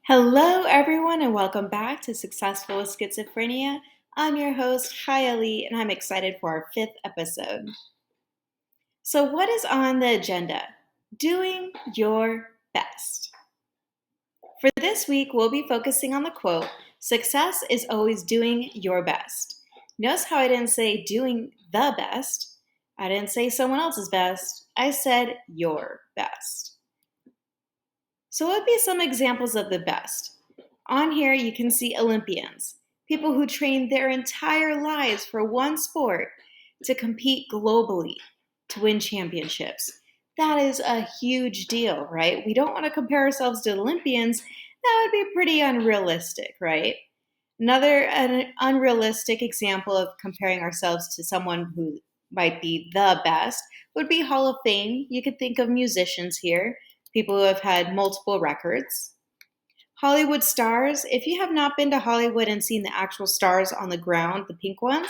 Hello, everyone, and welcome back to Successful with Schizophrenia. I'm your host, Ali, and I'm excited for our fifth episode. So, what is on the agenda? Doing your best. For this week, we'll be focusing on the quote, "Success is always doing your best." Notice how I didn't say doing the best. I didn't say someone else's best. I said your best. So, what would be some examples of the best? On here, you can see Olympians, people who train their entire lives for one sport to compete globally, to win championships. That is a huge deal, right? We don't want to compare ourselves to Olympians. That would be pretty unrealistic, right? An unrealistic example of comparing ourselves to someone who might be the best would be Hall of Fame. You could think of musicians here, people who have had multiple records. Hollywood stars, if you have not been to Hollywood and seen the actual stars on the ground, the pink ones,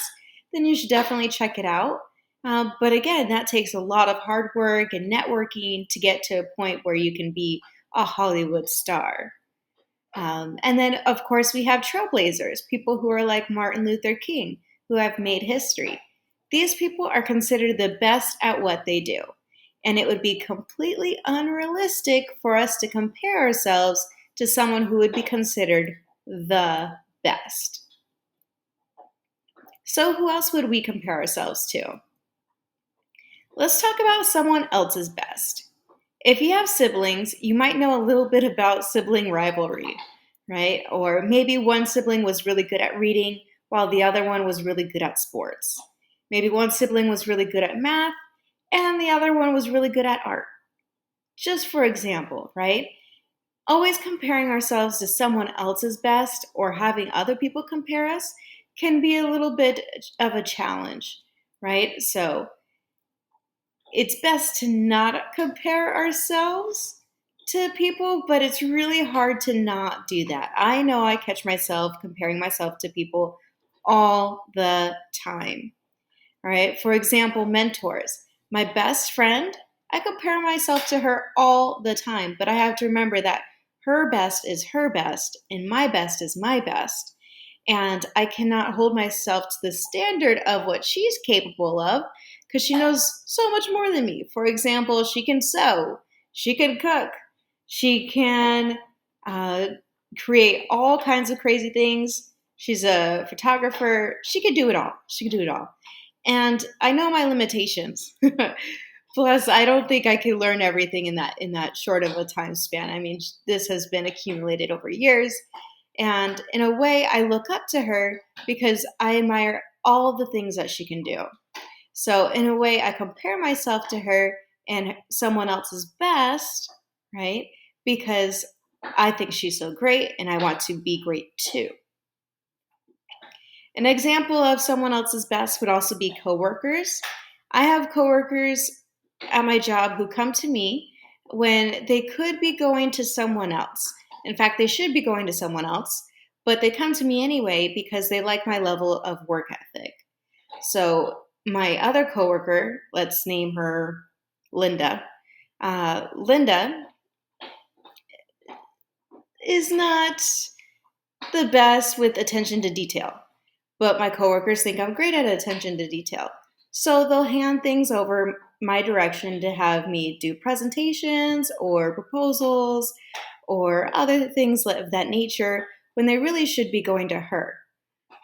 then you should definitely check it out. But again, that takes a lot of hard work and networking to get to a point where you can be a Hollywood star. And then, of course, we have trailblazers, people who are like Martin Luther King, who have made history. These people are considered the best at what they do. And it would be completely unrealistic for us to compare ourselves to someone who would be considered the best. So, who else would we compare ourselves to? Let's talk about someone else's best. If you have siblings, you might know a little bit about sibling rivalry, right? Or maybe one sibling was really good at reading while the other one was really good at sports. Maybe one sibling was really good at math and the other one was really good at art. Just for example, right? Always comparing ourselves to someone else's best or having other people compare us can be a little bit of a challenge, right? So it's best to not compare ourselves to people, but it's really hard to not do that. I know I catch myself comparing myself to people all the time. All right. For example, mentors. My best friend, I compare myself to her all the time, but I have to remember that her best is her best and my best is my best. And I cannot hold myself to the standard of what she's capable of because she knows so much more than me. For example, she can sew, she can cook, she can create all kinds of crazy things. She's a photographer. She could do it all. She could do it all. And I know my limitations. Plus, I don't think I can learn everything in that short of a time span. I mean, this has been accumulated over years. And in a way, I look up to her because I admire all the things that she can do. So in a way, I compare myself to her and someone else's best, right? Because I think she's so great and I want to be great too. An example of someone else's best would also be coworkers. I have coworkers at my job who come to me when they could be going to someone else. In fact, they should be going to someone else, but they come to me anyway because they like my level of work ethic. So my other coworker, let's name her Linda. Linda is not the best with attention to detail, but my coworkers think I'm great at attention to detail. So they'll hand things over my direction to have me do presentations or proposals or other things of that nature when they really should be going to her.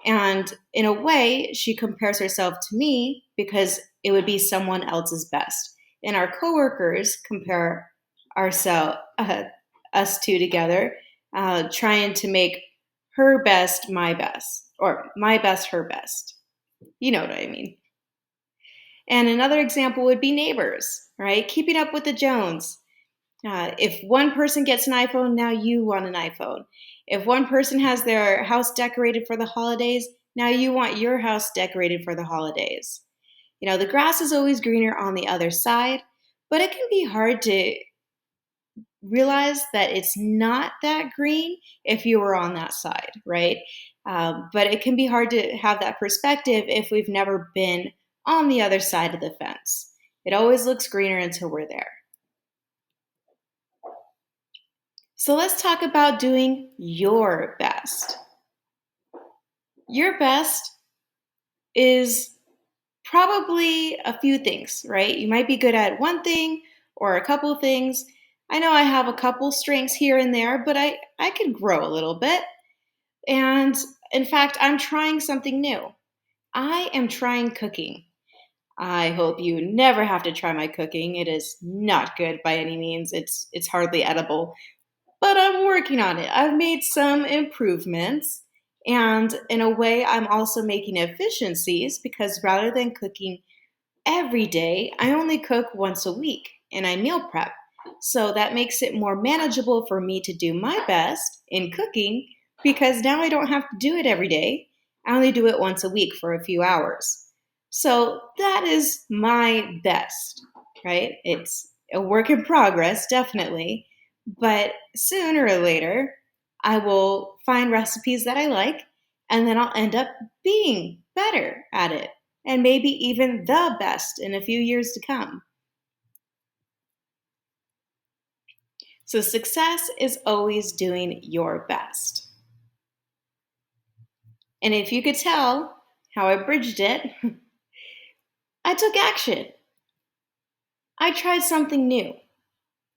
And in a way, she compares herself to me because it would be someone else's best. And our coworkers compare us two together, trying to make her best my best, or my best her best. You know what I mean. And another example would be neighbors, right? Keeping up with the Jones. If one person gets an iPhone, now you want an iPhone. If one person has their house decorated for the holidays, now you want your house decorated for the holidays. You know, the grass is always greener on the other side, but it can be hard to realize that it's not that green if you were on that side, right? But it can be hard to have that perspective if we've never been on the other side of the fence. It always looks greener until we're there. So let's talk about doing your best. Your best is probably a few things, right? You might be good at one thing or a couple of things. I know I have a couple strengths here and there, but I could grow a little bit. And in fact, I'm trying something new. I am trying cooking. I hope you never have to try my cooking. It is not good by any means. It's hardly edible, but I'm working on it. I've made some improvements, and in a way I'm also making efficiencies because rather than cooking every day, I only cook once a week and I meal prep. So that makes it more manageable for me to do my best in cooking because now I don't have to do it every day. I only do it once a week for a few hours. So that is my best, right? It's a work in progress, definitely. But sooner or later, I will find recipes that I like and then I'll end up being better at it and maybe even the best in a few years to come. So, success is always doing your best. And if you could tell how I bridged it, I took action. I tried something new,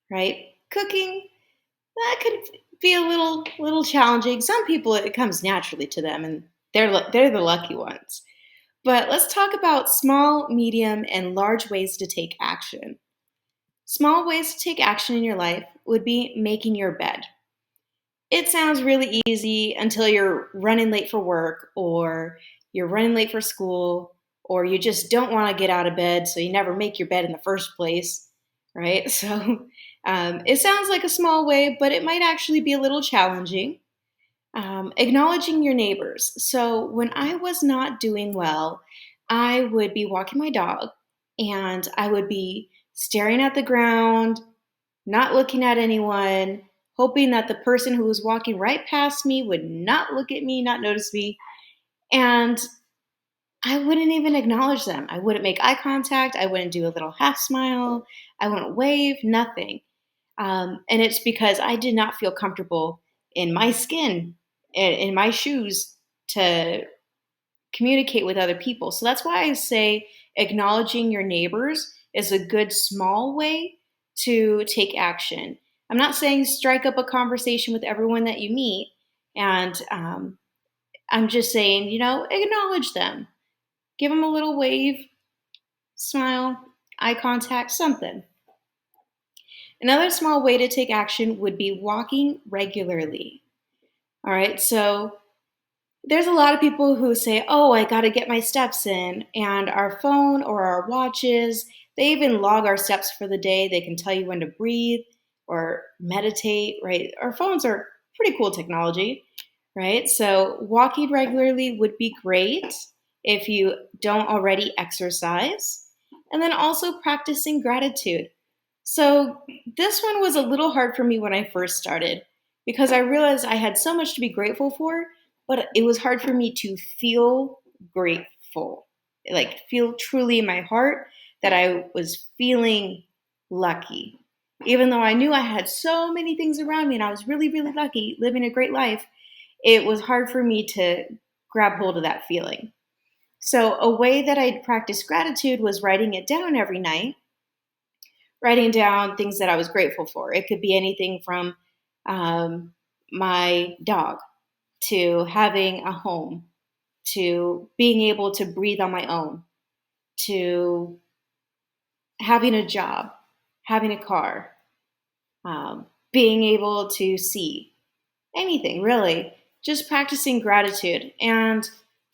right? Cooking, that could be a little challenging. Some people it comes naturally to them and they're the lucky ones. But let's talk about small, medium, and large ways to take action. Small ways to take action in your life would be making your bed. It sounds really easy until you're running late for work or you're running late for school or you just don't want to get out of bed, so you never make your bed in the first place, right? So it sounds like a small way, but it might actually be a little challenging. Acknowledging your neighbors. So when I was not doing well, I would be walking my dog and I would be staring at the ground, not looking at anyone, hoping that the person who was walking right past me would not look at me, not notice me, and I wouldn't even acknowledge them. I wouldn't make eye contact. I wouldn't do a little half smile. I wouldn't wave, nothing. And it's because I did not feel comfortable in my skin, in my shoes to communicate with other people. So that's why I say acknowledging your neighbors is a good small way to take action. I'm not saying strike up a conversation with everyone that you meet, and I'm just saying, acknowledge them. Give them a little wave, smile, eye contact, something. Another small way to take action would be walking regularly. All right, so there's a lot of people who say, "Oh, I got to get my steps in." And our phone or our watches, they even log our steps for the day. They can tell you when to breathe or meditate, right? Our phones are pretty cool technology, right? So, walking regularly would be great if you don't already exercise. And then also practicing gratitude. So, this one was a little hard for me when I first started because I realized I had so much to be grateful for, but it was hard for me to feel grateful, like feel truly in my heart that I was feeling lucky. Even though I knew I had so many things around me and I was really, really lucky living a great life, it was hard for me to grab hold of that feeling. So, a way that I practiced gratitude was writing it down every night, writing down things that I was grateful for. It could be anything from um, my dog to having a home, to being able to breathe on my own, to having a job, having a car, being able to see anything really, just practicing gratitude. And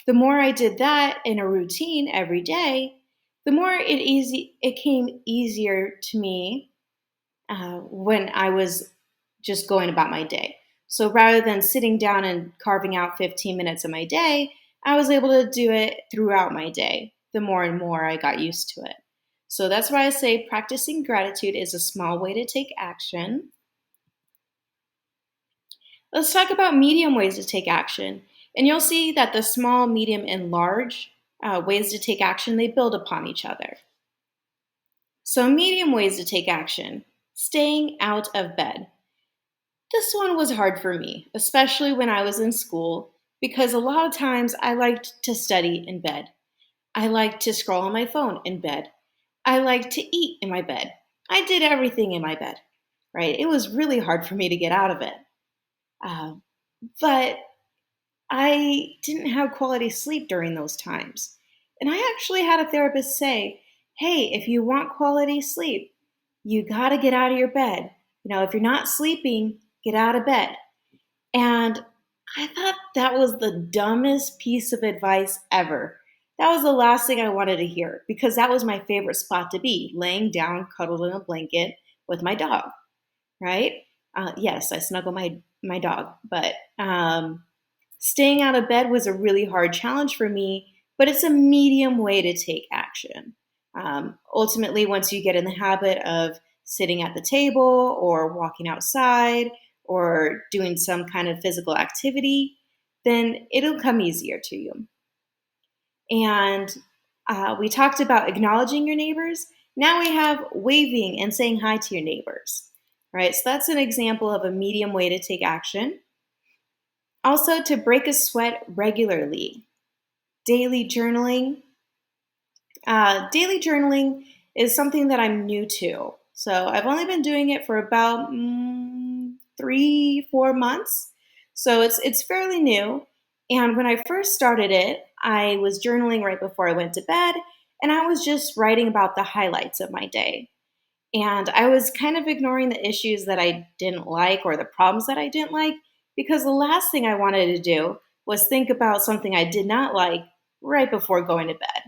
the more I did that in a routine every day, the more it came easier to me when I was just going about my day. So rather than sitting down and carving out 15 minutes of my day, I was able to do it throughout my day the more and more I got used to it. So that's why I say practicing gratitude is a small way to take action. Let's talk about medium ways to take action. And you'll see that the small, medium, and large ways to take action, they build upon each other. So medium ways to take action, staying out of bed. This one was hard for me, especially when I was in school, because a lot of times I liked to study in bed. I liked to scroll on my phone in bed. I liked to eat in my bed. I did everything in my bed, right? It was really hard for me to get out of it. Uh, but I didn't have quality sleep during those times. And I actually had a therapist say, hey, if you want quality sleep, you got to get out of your bed. If you're not sleeping, get out of bed. And I thought that was the dumbest piece of advice ever. That was the last thing I wanted to hear because that was my favorite spot to be, laying down, cuddled in a blanket with my dog, right? Yes, I snuggle my dog, but staying out of bed was a really hard challenge for me, but it's a medium way to take action. Ultimately, once you get in the habit of sitting at the table or walking outside or doing some kind of physical activity, then it'll come easier to you. And we talked about acknowledging your neighbors. Now we have waving and saying hi to your neighbors. Right? So that's an example of a medium way to take action. Also, to break a sweat regularly. Daily journaling. Daily journaling is something that I'm new to. So I've only been doing it for about 3, 4 months. So it's fairly new. And when I first started it, I was journaling right before I went to bed, and I was just writing about the highlights of my day. And I was kind of ignoring the issues that I didn't like or the problems that I didn't like because the last thing I wanted to do was think about something I did not like right before going to bed.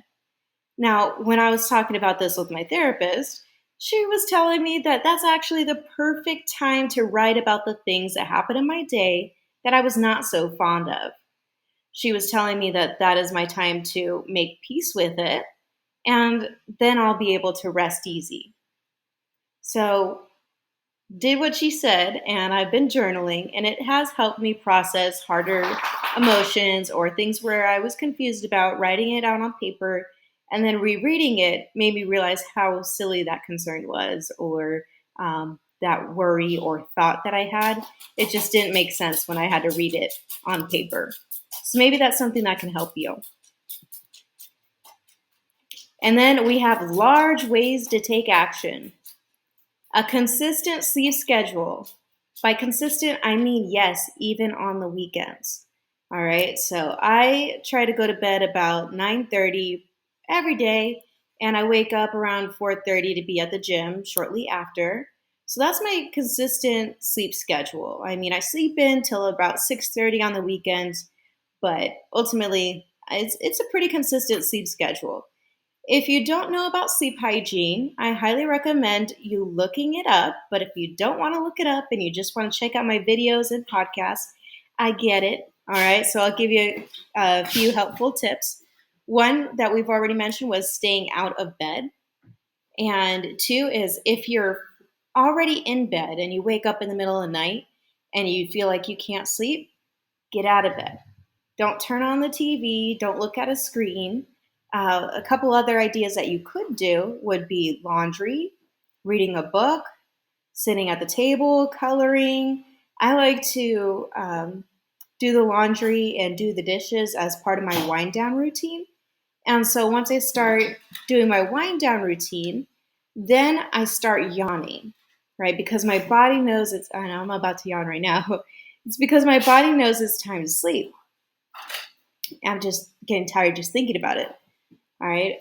Now, when I was talking about this with my therapist, she was telling me that that's actually the perfect time to write about the things that happened in my day that I was not so fond of. She was telling me that that is my time to make peace with it, and then I'll be able to rest easy. So, did what she said, and I've been journaling, and it has helped me process harder emotions or things where I was confused about. Writing it out on paper and then rereading it made me realize how silly that concern was, or that worry or thought that I had. It just didn't make sense when I had to read it on paper. So maybe that's something that can help you. And then we have large ways to take action. A consistent sleep schedule. By consistent, I mean yes, even on the weekends. All right, so I try to go to bed about 9:30 every day, and I wake up around 4:30 to be at the gym shortly after. So that's my consistent sleep schedule. I mean, I sleep in till about 6:30 on the weekends, but ultimately, it's a pretty consistent sleep schedule. If you don't know about sleep hygiene, I highly recommend you looking it up. But if you don't want to look it up and you just want to check out my videos and podcasts, I get it. All right. So I'll give you a few helpful tips. One that we've already mentioned was staying out of bed. And two is if you're already in bed and you wake up in the middle of the night and you feel like you can't sleep, get out of bed. Don't turn on the TV. Don't look at a screen. A couple other ideas that you could do would be laundry, reading a book, sitting at the table, coloring. I like to do the laundry and do the dishes as part of my wind down routine. And so once I start doing my wind down routine, then I start yawning, right? Because my body knows I know I'm about to yawn right now. It's because my body knows it's time to sleep. I'm just getting tired just thinking about it. All right.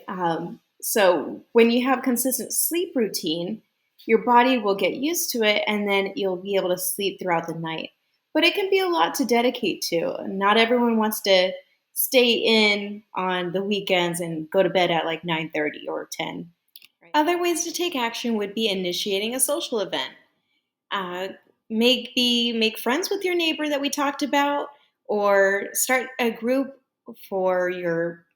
So when you have consistent sleep routine, your body will get used to it and then you'll be able to sleep throughout the night. But it can be a lot to dedicate to. Not everyone wants to stay in on the weekends and go to bed at like 9:30 or 10. Other ways to take action would be initiating a social event. Uh, make friends with your neighbor that we talked about, or start a group for your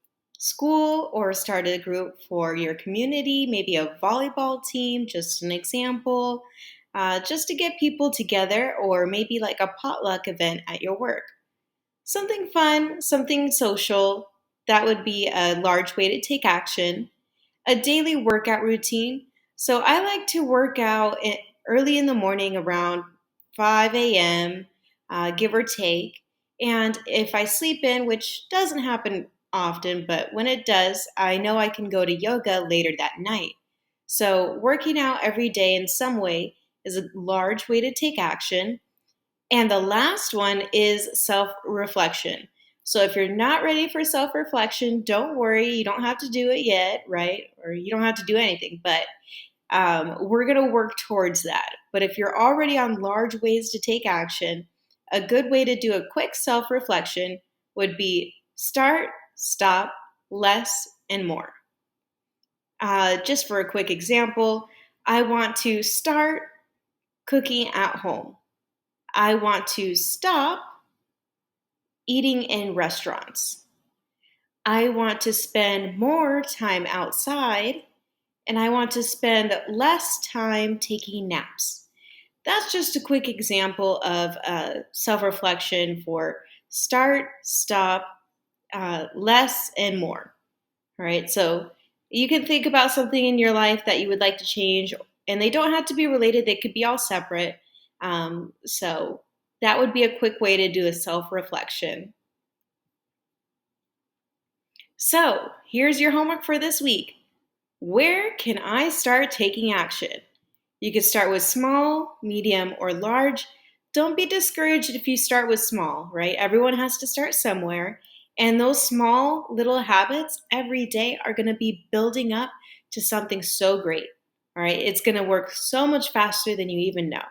school, or start a group for your community, maybe a volleyball team, just an example, just to get people together, or maybe like a potluck event at your work. Something fun, something social, that would be a large way to take action. A daily workout routine. So I like to work out early in the morning around 5 a.m., give or take. And if I sleep in, which doesn't happen often, but when it does, I know I can go to yoga later that night. So, working out every day in some way is a large way to take action. And the last one is self reflection. So, if you're not ready for self reflection, don't worry. You don't have to do it yet, right? Or you don't have to do anything, but we're going to work towards that. But if you're already on large ways to take action, a good way to do a quick self reflection would be start, stop, less, and more. Just for a quick example, I want to start cooking at home. I want to stop eating in restaurants. I want to spend more time outside, and I want to spend less time taking naps. That's just a quick example of self reflection for start, stop, less, and more. All right, so you can think about something in your life that you would like to change, and they don't have to be related, they could be all separate. So that would be a quick way to do a self reflection. So here's your homework for this week. Where can I start taking action? You can start with small, medium, or large. Don't be discouraged if you start with small, right? Everyone has to start somewhere. And those small little habits every day are going to be building up to something so great. All right. It's going to work so much faster than you even know.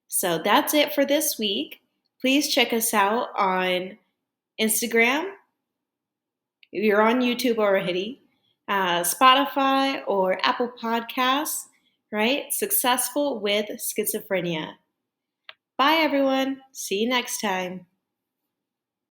So that's it for this week. Please check us out on Instagram. If you're on YouTube already, Spotify or Apple Podcasts, right? Successful with Schizophrenia. Bye, everyone. See you next time.